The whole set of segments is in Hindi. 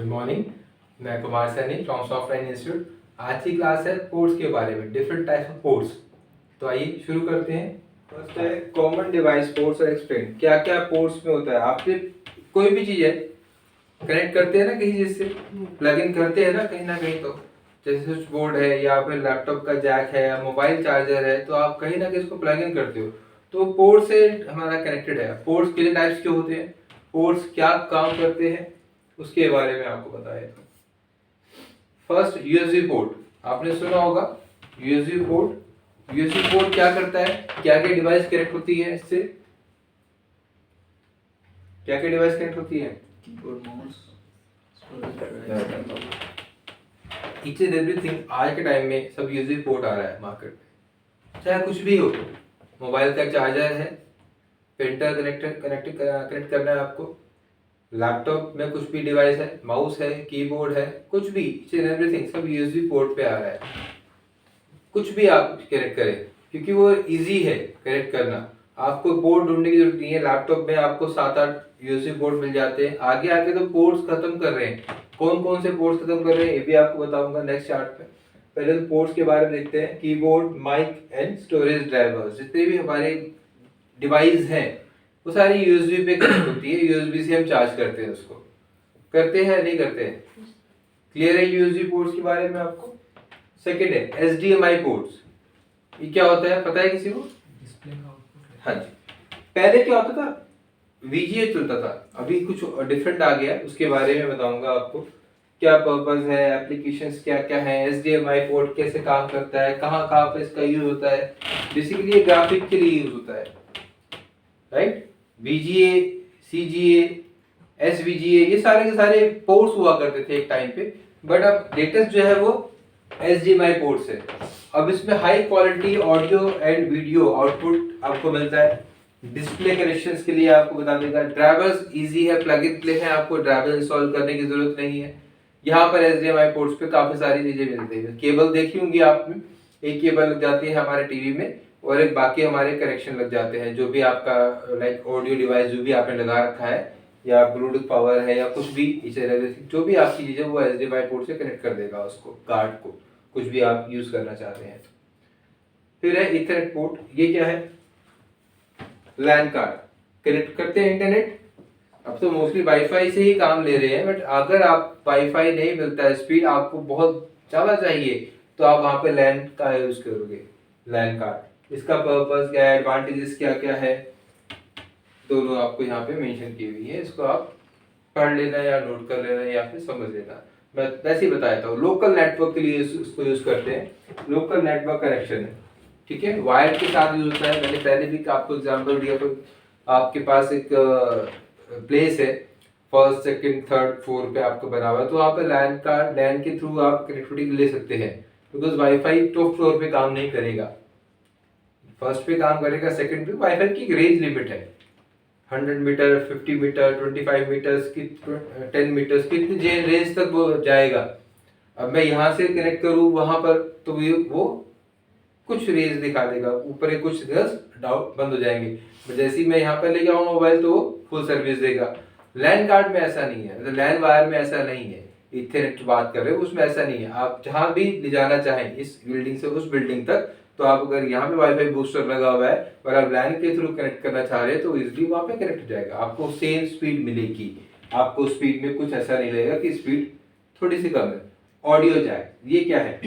Good morning. मैं कुमार सैनी फ्रॉम सॉफ्टलाइन इंस्टीट्यूट। आज की क्लास है पोर्ट्स के बारे में, डिफरेंट टाइप्स ऑफ पोर्ट्स। तो आइए शुरू करते हैं। फर्स्ट है कॉमन डिवाइस पोर्ट्स और एक्सप्लेन। क्या क्या पोर्ट्स में होता है। आपके कोई भी चीज़ है कनेक्ट करते हैं ना कहीं, जिससे प्लग इन करते हैं ना कहीं तो जैसे स्विच बोर्ड है या फिर लैपटॉप का जैक है या मोबाइल चार्जर है, तो आप कहीं ना कहीं इसको प्लग इन करते हो, तो पोर्ट से हमारा कनेक्टेड है। पोर्ट्स कितने टाइप्स के होते हैं, पोर्ट्स क्या काम करते हैं, उसके बारे में आपको बताया। फर्स्ट यूएसबी पोर्ट, आपने सुना होगा यूएसबी पोर्ट। यूएसबी पोर्ट क्या करता है, क्या क्या डिवाइस कनेक्ट होती है इससे, क्या क्या डिवाइस कनेक्ट होती है। Keyboard, mouse, each and everything आज के टाइम में सब यूएसबी पोर्ट आ रहा है मार्केट में। चाहे कुछ भी हो, मोबाइल का चार्जर है, प्रिंटर कनेक्ट करना है आपको, लैपटॉप में कुछ भी डिवाइस है, माउस है, कीबोर्ड है, कुछ भी, ईच एंड एवरीथिंग सब यूएसबी पोर्ट पे आ रहा है। कुछ भी आप कनेक्ट करें क्योंकि वो इजी है कनेक्ट करना। आपको पोर्ट ढूंढने की जरूरत नहीं है। लैपटॉप में आपको 7-8 यूएसबी पोर्ट मिल जाते हैं। आगे आगे तो पोर्ट्स खत्म कर रहे हैं। कौन कौन से पोर्ट्स खत्म कर रहे हैं ये भी आपको बताऊंगा नेक्स्ट चार्ट पे। पहले तो पोर्ट्स के बारे में देखते हैं। Keyboard, mic and storage drivers, जितने भी हमारे डिवाइस हैं वो सारी यूएसबी पे कनेक्ट होती है। यूएसबी से हम चार्ज करते हैं उसको, करते हैं नहीं करते हैं। क्लियर है यूएसबी पोर्ट्स के बारे में आपको। सेकंड है एचडीएमआई पोर्ट्स। ये क्या होता है पता है किसी को। डिस्प्ले का आउटपुट। हाँ जी, पहले क्या होता था, वीजीए चलता था, अभी कुछ डिफरेंट आ गया, उसके बारे में बताऊंगा आपको। क्या पर्पस है, एप्लीकेशंस क्या क्या है, एचडीएमआई पोर्ट कैसे काम करता है, कहाँ कहाँ पे इसका यूज होता है। बेसिकली ये ग्राफिक के लिए यूज होता है, राइट। वीजीए, सीजीए, एसवीजीए, ये सारे के सारे पोर्ट्स हुआ करते थे एक टाइम पे, बट अब लेटेस्ट जो है वो एचडीएमआई पोर्ट्स है। अब इसमें high quality audio and video output आपको मिलता है। डिस्प्ले कनेक्शंस के लिए आपको बता देगा। ड्राइवर्स इजी है, प्लग इन प्ले है, आपको ड्राइवर इंस्टॉल करने की जरूरत नहीं है। यहाँ पर एचडीएमआई पोर्ट्स पे काफी सारी चीजें मिलती है। केबल देखी होंगी आपने, एक केबल लग जाती है हमारे टीवी में और एक बाकी हमारे कनेक्शन लग जाते हैं, जो भी आपका लाइक ऑडियो डिवाइस जो भी आपने लगा रखा है या ब्लूटूथ पावर है या कुछ भी, जो भी आपकी चीज है वो एचडीएमआई पोर्ट से कनेक्ट कर देगा उसको, कार्ड को, कुछ भी आप यूज करना चाहते हैं। फिर है ईथरनेट पोर्ट। ये क्या है, लैन कार्ड कनेक्ट करते हैं इंटरनेट। अब तो मोस्टली वाईफाई से ही काम ले रहे हैं, बट अगर आप वाईफाई नहीं मिलता है, स्पीड आपको बहुत ज्यादा चाहिए, तो आप वहां पे लैन का यूज करोगे, लैन कार्ड। इसका पर्पस क्या है, एडवांटेजेस क्या क्या है, दोनों आपको यहाँ पे मेंशन की हुई है। इसको आप पढ़ लेना या नोट कर लेना या फिर समझ लेना। मैं वैसे ही बताया था। लोकल नेटवर्क के लिए इसको यूज करते हैं। लोकल नेटवर्क कनेक्शन है, ठीक है, वायर के साथ यूज होता है। मैंने पहले भी आपको एग्जांपल दिया। तो आपके पास एक प्लेस है, फर्स्ट सेकंड थर्ड फ्लोर पे आपको बना हुआ है, तो आप लैन के थ्रू आप कनेक्टिविटी ले सकते हैं, बिकॉज वाईफाई टॉप फ्लोर पे काम नहीं करेगा, फर्स्ट पे काम करेगा, सेकंड पे। वाईफाई की एक रेंज लिमिट है, 100 मीटर, 50 मीटर, 25 मीटर्स की, 10 मीटर्स की, इतनी रेंज तक वो जाएगा। अब मैं यहाँ से कनेक्ट करूँ वहां पर, तो वो कुछ रेंज दिखा देगा, ऊपर के कुछ डाउट बंद हो जाएंगे। जैसे ही मैं यहाँ पर ले जाऊँ मोबाइल, तो वो फुल सर्विस देगा। लैन कार्ड में ऐसा नहीं है, मतलब लैन वायर में ऐसा नहीं है। इथरनेट बात कर रहे हो उसमें ऐसा नहीं है। आप जहाँ भी ले जाना चाहें, इस बिल्डिंग से उस बिल्डिंग तक, तो आप अगर यहाँ पे वाईफाई बूस्टर लगा हुआ है और आप लैन के थ्रू कनेक्ट करना चाह रहे हैं, तो इजिली वहाँ पे कनेक्ट हो जाएगा, आपको सेम स्पीड मिलेगी। आपको स्पीड में कुछ ऐसा नहीं लगेगा कि स्पीड थोड़ी सी कम है। ऑडियो जैक, ये क्या है,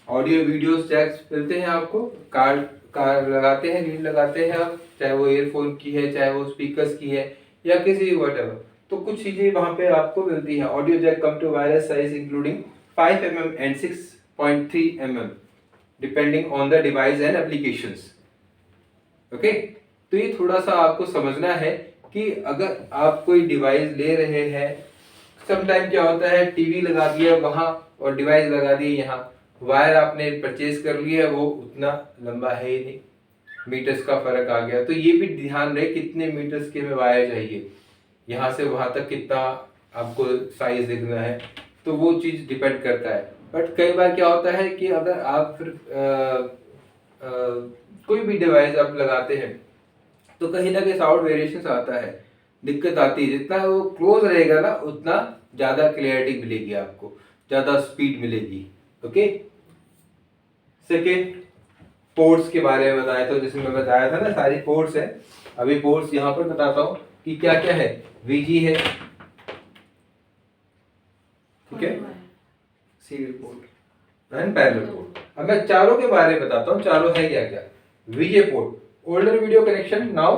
ऑडियो वीडियो जैक्स मिलते हैं आपको। कार लगाते हैं, लीड लगाते हैं आप, चाहे वो ईयरफोन की है, चाहे वो स्पीकर्स की है, या किसी भी व्हाटएवर, तो कुछ चीजें वहां पे आपको मिलती है। Audio jack cum to wireless size including 5 mm and 6.3 mm depending on the device and applications. Okay, तो ये थोड़ा सा आपको समझना है कि अगर आप कोई डिवाइस ले रहे हैं, समटाइम क्या होता है, टीवी लगा दिया वहां और डिवाइस लगा दी यहाँ, वायर आपने परचेज कर लिया है, वो उतना लंबा है ही नहीं, मीटर्स का फर्क आ गया। तो ये भी ध्यान रहे कितने मीटर्स के में वायर चाहिए, यहाँ से वहां तक कितना आपको साइज देखना है, तो वो चीज डिपेंड करता है। बट कई बार क्या होता है कि अगर आप फिर कोई भी डिवाइस आप लगाते हैं, तो कहीं ना कहीं साउंड वेरिएशन आता है। दिक्कत आती है। जितना वो क्लोज रहेगा ना उतना ज़्यादा क्लियरिटी मिलेगी आपको, ज़्यादा स्पीड मिलेगी। ओके। सेकेंड, पोर्ट्स के बारे में बताया, तो जैसे मैं बताया था ना सारी पोर्ट्स है। अभी पोर्ट्स यहाँ पर बताता हूँ कि क्या क्या है। वीजी है, ठीक है, serial port and parallel port. अब मैं चारों के बारे में बताता हूँ, चारों है क्या क्या। VJ port, older video connection, now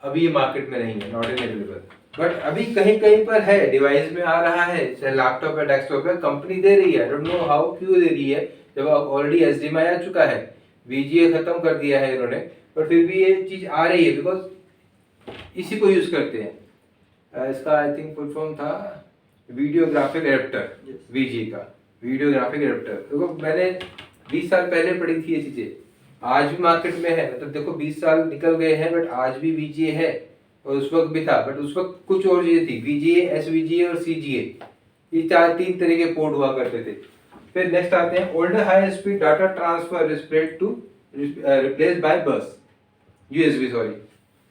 अभी ये मार्केट में नहीं है, नॉट इन अवेलेबल, बट अभी कहीं कहीं पर है, डिवाइस में आ रहा है, चाहे लैपटॉप या डेस्कटॉप है, कंपनी दे रही है। आई डोंट नो हाउ, क्यों दे रही है जब ऑलरेडी एचडीएमआई आ चुका है, वीजीए खत्म कर दिया है इन्होंने, पर फिर भी ये चीज आ रही है बिकॉज इसी को यूज करते हैं। इसका आई थिंक फुल फॉर्म था वीडियो ग्राफिक एडेप्टर, वीजी का वीडियो ग्राफिक एडेप्टर। देखो मैंने 20 साल पहले पढ़ी थी ये चीजें, आज भी मार्केट में है। मतलब देखो 20 साल निकल गए हैं बट आज भी वीजीए है, और उस वक्त भी था, बट उस वक्त कुछ और चीजें थी, वीजीए, एसवीजीए और सीजीए, ये तीन तरह के पोर्ट हुआ करते थे। फिर नेक्स्ट आते हैं older high speed data transfer रिस्प्रेड to replace by bus, USB, sorry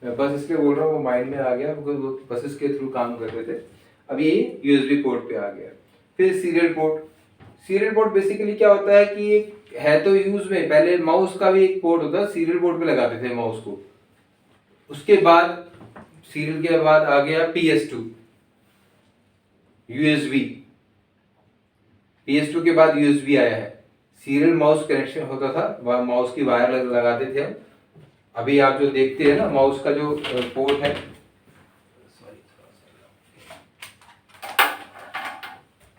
मैं बस इसलिए बोल रहा हूँ, वो माइंड में आ गया बिकॉज वो बसेस के थ्रू काम करते थे। अब ये यूएसबी पोर्ट पे आ गया। फिर serial port, serial port basically क्या होता है कि एक है तो यूज में, पहले माउस का भी एक पोर्ट होता है, सीरियल पोर्ट पे लगाते थे माउस को। उसके बाद सीरियल के बाद आ गया PS2 यूएसबी, PS2 के बाद यूएसबी आया है। सीरियल माउस कनेक्शन होता था, माउस की वायर लगाते थे हम। अभी आप जो देखते हैं ना माउस का जो पोर्ट है,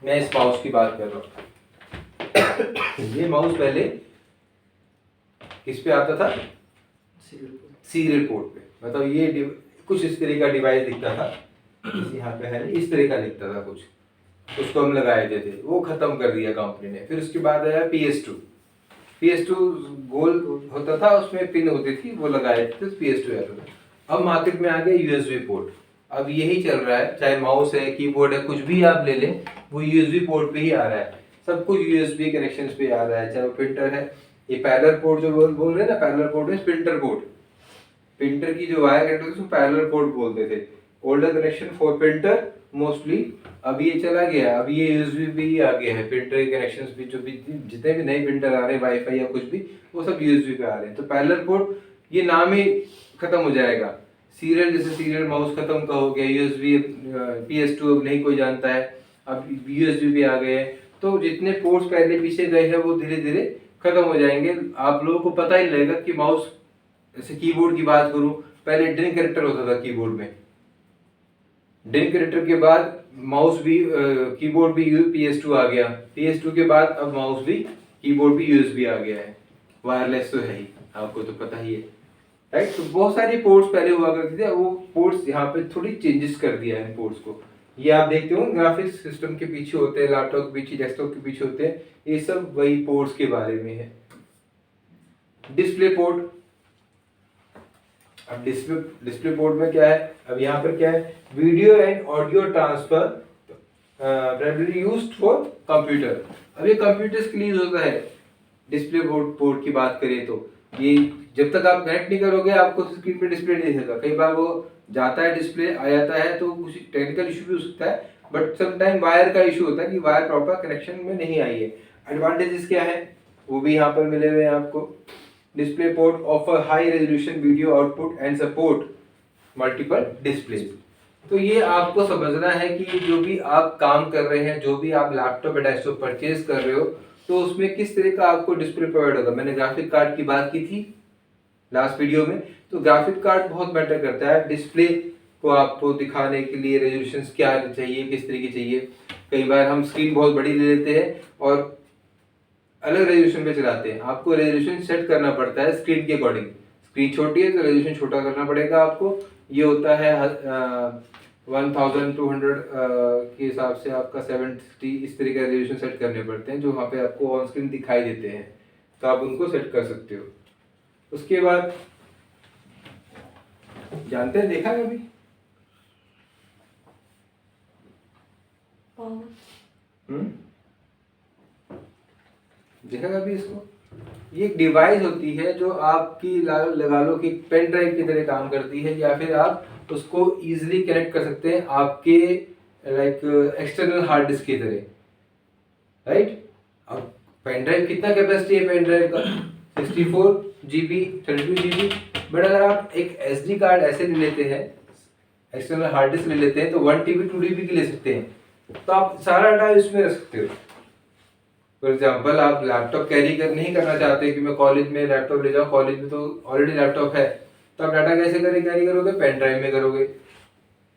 मैं इस माउस की बात कर रहा हूँ। ये माउस पहले किस पे आता था, सीरियल पोर्ट पे। मतलब ये कुछ इस तरह का डिवाइस दिखता था, यहाँ पे है इस तरह का दिखता था कुछ, उसको हम लगाए थे, वो खत्म कर दिया कंपनी ने। फिर उसके बाद आया PS2 गोल होता था, उसमें पिन होती थी, वो लगाए थे, PS2 आता था। अब मार्केट में आ गया यूएसबी पोर्ट। अब यही चल रहा है, चाहे माउस है, कीबोर्ड है, कुछ भी आप ले लें वो यूएसबी पोर्ट पे ही आ रहा है। सब कुछ यूएसबी कनेक्शन पे आ रहा है, चाहे वो प्रिंटर है, ये पैरेलल पोर्ट जो बोल रहे हैं ना, पैरेलल पोर्ट में प्रिंटर पोर्ट, प्रिंटर की जो वायर कनेक्टर उसको पैरेलल पोर्ट बोलते थे। Older connection for printer mostly, अब ये चला गया, अब ये यूएसबी भी ही आ गया है। प्रिंटर के कनेक्शंस भी जो भी जितने भी नए प्रिंटर आ रहे हैं, वाईफाई या कुछ भी, वो सब यूएसबी पे आ रहे हैं। तो पैरेलल पोर्ट ये नाम ही खत्म हो जाएगा। सीरियल जैसे सीरियल माउस खत्म का हो गया, यूएसबी PS2 अब नहीं कोई जानता है, अब यूएसबी भी आ गए हैं। तो जितने पोर्ट्स पहले पीछे गए हैं वो धीरे धीरे खत्म हो जाएंगे। आप लोगों को पता ही लगेगा कि माउस, जैसे कीबोर्ड की बात करूं, पहले ड्रिंक कैरेक्टर होता था कीबोर्ड में, ड्रिंक कैरेक्टर के बाद माउस भी कीबोर्ड भी PS2 आ गया, PS2 के बाद अब माउस भी कीबोर्ड भी यूएसबी आ गया है, वायरलेस तो है ही, आपको तो पता ही है, राइट। तो बहुत सारी पोर्ट्स पहले हुआ करती थी, वो पोर्ट्स यहाँ पे थोड़ी चेंजेस कर दिया है पोर्ट्स को। ये आप देखते हो ग्राफिक्स सिस्टम के पीछे होते हैं, लैपटॉप के पीछे, डेस्कटॉप के पीछे होते हैं, ये सब वही पोर्ट्स के बारे में है। डिस्प्ले पोर्ट, अब डिस्प्ले पोर्ट में क्या है, अब यहाँ पर क्या है, video and audio transfer primarily used for computer. अब ये कंप्यूटर्स के लिए यूज होता है। डिस्प्ले पोर्ट की बात करें तो ये जब तक आप कनेक्ट नहीं करोगे आपको स्क्रीन पे डिस्प्ले नहीं दिखेगा। कई बार वो जाता है, डिस्प्ले आ जाता है, तो कुछ टेक्निकल इशू भी हो सकता है, बट समटाइम वायर का इशू होता है कि वायर प्रॉपर कनेक्शन में नहीं आई है। एडवांटेजेस क्या है वो भी यहाँ पर मिले हुए हैं आपको। Display port offer high resolution video output and support multiple display. तो ये आपको समझना है कि जो भी आप काम कर रहे हैं, जो भी आप लैपटॉप या डेस्कटॉप परचेज कर रहे हो, तो उसमें किस तरह का आपको डिस्प्ले प्रोवाइड होगा। मैंने ग्राफिक कार्ड की बात की थी लास्ट वीडियो में, तो ग्राफिक कार्ड बहुत मैटर करता है डिस्प्ले को आपको दिखाने के लिए। रेजोल्यूशन क्या चाहिए, किस तरह की चाहिए। कई बार हम स्क्रीन बहुत बड़ी ले लेते हैं और अलग रेजोल्यूशन पे चलाते हैं, आपको रेजोल्यूशन सेट करना पड़ता है स्क्रीन के अकॉर्डिंग। स्क्रीन छोटी है तो रेजोल्यूशन छोटा करना पड़ेगा आपको। ये होता है 1200 के हिसाब से आपका 760 इस तरह का रेजोल्यूशन सेट करने पड़ते हैं, जो वहाँ पे आपको ऑन स्क्रीन दिखाई देते हैं, तो आप उनको सेट कर सकते हो। उसके बाद जानते हैं, देखा कभी देखा कभी इसको। ये एक डिवाइस होती है जो आपकी लगा लो कि पेन ड्राइव की तरह काम करती है, या फिर आप उसको इजीली कनेक्ट कर सकते हैं आपके लाइक एक्सटर्नल हार्ड डिस्क की तरह, राइट। अब पेन ड्राइव कितना कैपेसिटी है पेन ड्राइव का, 64 GB, 32 GB। बट अगर आप एक SD कार्ड ऐसे ले लेते हैं, एक्सटर्नल हार्ड डिस्क ले लेते हैं, तो 1 TB 2 TB की ले सकते हैं, तो आप सारा डाटा इसमें रख सकते हो। फॉर एग्जाम्पल आप लैपटॉप कैरी नहीं करना चाहते कि मैं कॉलेज में लैपटॉप ले जाऊँ, कॉलेज में तो ऑलरेडी लैपटॉप है, तो आप डाटा कैसे कैरी करोगे, पेन ड्राइव में करोगे।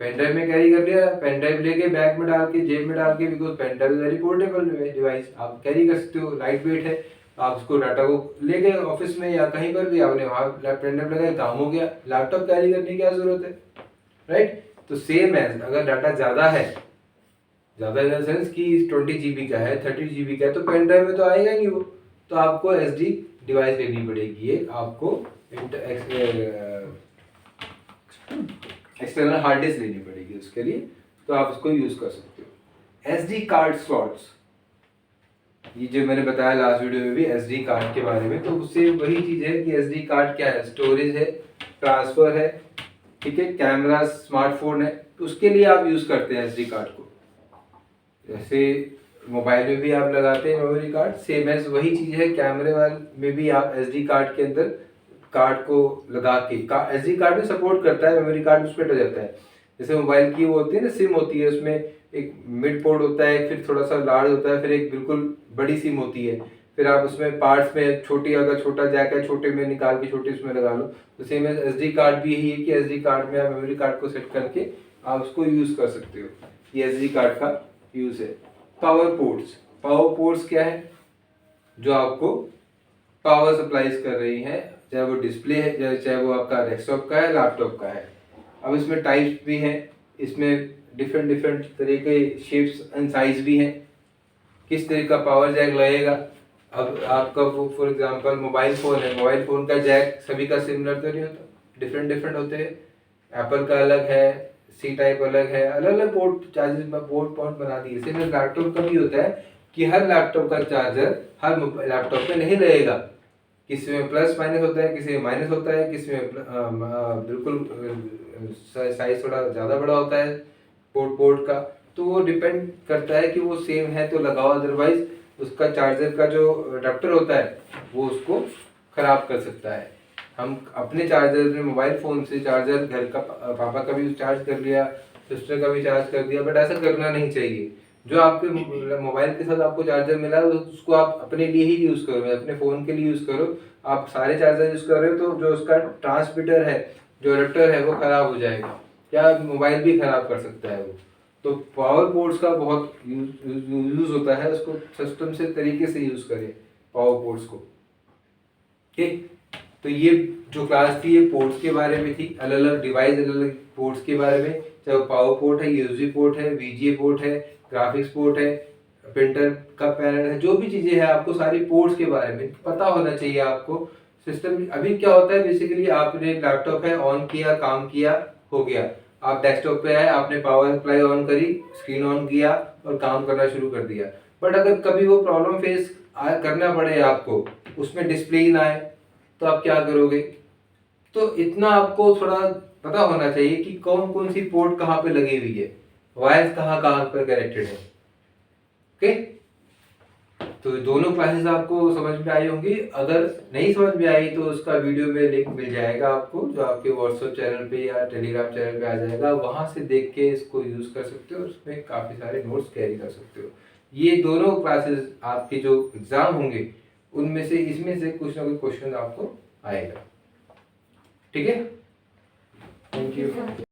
पेन ड्राइव में कैरी कर लिया, पेन ड्राइव लेके बैग में डाल के, जेब में डाल के, because pen drive very portable device, आप कैरी कर सकते हो, लाइट वेट है, आप उसको डाटा को ले गए ऑफिस में या कहीं पर भी, आपने वहाँ पेन ड्राइव लगाया, काम हो गया। लैपटॉप कैरी करने की क्या जरूरत है, राइट। तो सेम है, अगर डाटा ज़्यादा है, ज़्यादा इन द सेंस कि 20 GB का है, 30 GB का है, तो पेन ड्राइव में तो आएगा नहीं वो, तो आपको SD डिवाइस लेनी पड़ेगी, ये आपको एक्सटर्नल हार्ड डिस्क लेनी पड़ेगी उसके लिए, तो आप उसको यूज़ कर सकते हो। SD कार्ड स्लॉट्स, ये जो मैंने बताया लास्ट वीडियो में भी SD कार्ड के बारे में, तो उससे वही चीज़ है कि SD कार्ड क्या है, स्टोरेज है, ट्रांसफ़र है, ठीक है, कैमरा, स्मार्टफोन है, तो उसके लिए आप यूज़ करते हैं SD कार्ड को। जैसे मोबाइल में भी आप लगाते हैं मेमोरी कार्ड, सेम एज वही चीज़ है, कैमरे वाले में भी आप SD कार्ड के अंदर कार्ड को लगा के, SD कार्ड में सपोर्ट करता है, मेमोरी कार्ड उस पर डल जाता है। जैसे मोबाइल की वो होती है ना, सिम होती है, उसमें एक मिड पोर्ट होता है, फिर थोड़ा सा लार्ज होता है, फिर एक बिल्कुल बड़ी सिम होती है, फिर आप उसमें पार्ट्स में छोटी, अगर छोटा जैक है, छोटे में निकाल के छोटे उसमें लगा लो। तो सेम एज SD कार्ड भी यही है कि SD कार्ड में आप मेमोरी कार्ड को सेट करके आप उसको यूज़ कर सकते हो, ये SD कार्ड का यूज़ है। पावर पोर्ट्स क्या है, जो आपको पावर सप्लाईज कर रही है, चाहे वो डिस्प्ले है, चाहे वो आपका डेस्कटॉप का है, लैपटॉप का है। अब इसमें टाइप्स भी हैं, इसमें डिफरेंट तरह के शेप्स एंड साइज भी हैं, किस तरह का पावर जैक लगेगा। अब आपका वो फॉर एग्जांपल मोबाइल फ़ोन है, मोबाइल फ़ोन का जैक सभी का सिमिलर तो नहीं होता, डिफरेंट होते हैं। एप्पल का अलग है, सी टाइप अलग है, अलग अलग पोर्ट चार्जेस में पोर्ट बना दिए। सेम लैपटॉप का भी होता है कि हर लैपटॉप का चार्जर हर लैपटॉप में नहीं लगेगा, किसी में प्लस माइनस होता है, किसी में माइनस होता है, किसी में बिल्कुल साइज थोड़ा ज़्यादा बड़ा होता है पोर्ट का, तो वो डिपेंड करता है कि वो सेम है तो लगाओ, अदरवाइज उसका चार्जर का जो अडेप्टर होता है वो उसको खराब कर सकता है। हम अपने चार्जर में मोबाइल फ़ोन से चार्जर घर का पापा का भी चार्ज कर लिया, सिस्टर का भी चार्ज कर दिया, बट ऐसा करना नहीं चाहिए। जो आपके मोबाइल के साथ आपको चार्जर मिला है उसको आप अपने लिए ही यूज़ करो, अपने फ़ोन के लिए यूज़ करो। आप सारे चार्जर यूज़ कर रहे हो तो जो उसका ट्रांसमीटर है, जो अडेप्टर है, वो ख़राब हो जाएगा या मोबाइल भी ख़राब कर सकता है वो। तो पावर पोर्ट्स का बहुत यूज़ होता है, उसको सिस्टम से तरीके से यूज़ करें पावर पोर्ट्स को, ठीक। तो ये जो क्लास थी ये पोर्ट्स के बारे में थी, अलग अलग डिवाइस, अलग अलग पोर्ट्स के बारे में, चाहे वो पावर पोर्ट है, USB पोर्ट है, VGA पोर्ट है, ग्राफिक्स पोर्ट है, प्रिंटर का पैनल है, जो भी चीज़ें हैं आपको सारी पोर्ट्स के बारे में पता होना चाहिए आपको। सिस्टम अभी क्या होता है, बेसिकली आपने लैपटॉप है, ऑन किया, काम किया, हो गया। आप डेस्कटॉप पे आए, आपने पावर सप्लाई ऑन करी, स्क्रीन ऑन किया और काम करना शुरू कर दिया। बट अगर कभी वो प्रॉब्लम फेस करना पड़े आपको, उसमें डिस्प्ले ही ना आए, तो आप क्या करोगे। तो इतना आपको थोड़ा पता होना चाहिए कि कौन कौन सी पोर्ट कहाँ पे लगी हुई है, वायर्स कहाँ कहाँ पर कनेक्टेड है, ओके। तो दोनों क्लासेस आपको समझ में आई होंगी। अगर नहीं समझ में आई तो उसका वीडियो में लिंक मिल जाएगा आपको, जो आपके व्हाट्सएप चैनल पे या टेलीग्राम चैनल पे आ जाएगा, वहां से देख के इसको यूज़ कर सकते हो, उसमें काफ़ी सारे नोट्स कैरी कर सकते हो। ये दोनों क्लासेस आपके जो एग्ज़ाम होंगे उनमें से, इसमें से कुछ ना कुछ क्वेश्चन आपको आएगा, ठीक है। Thank you.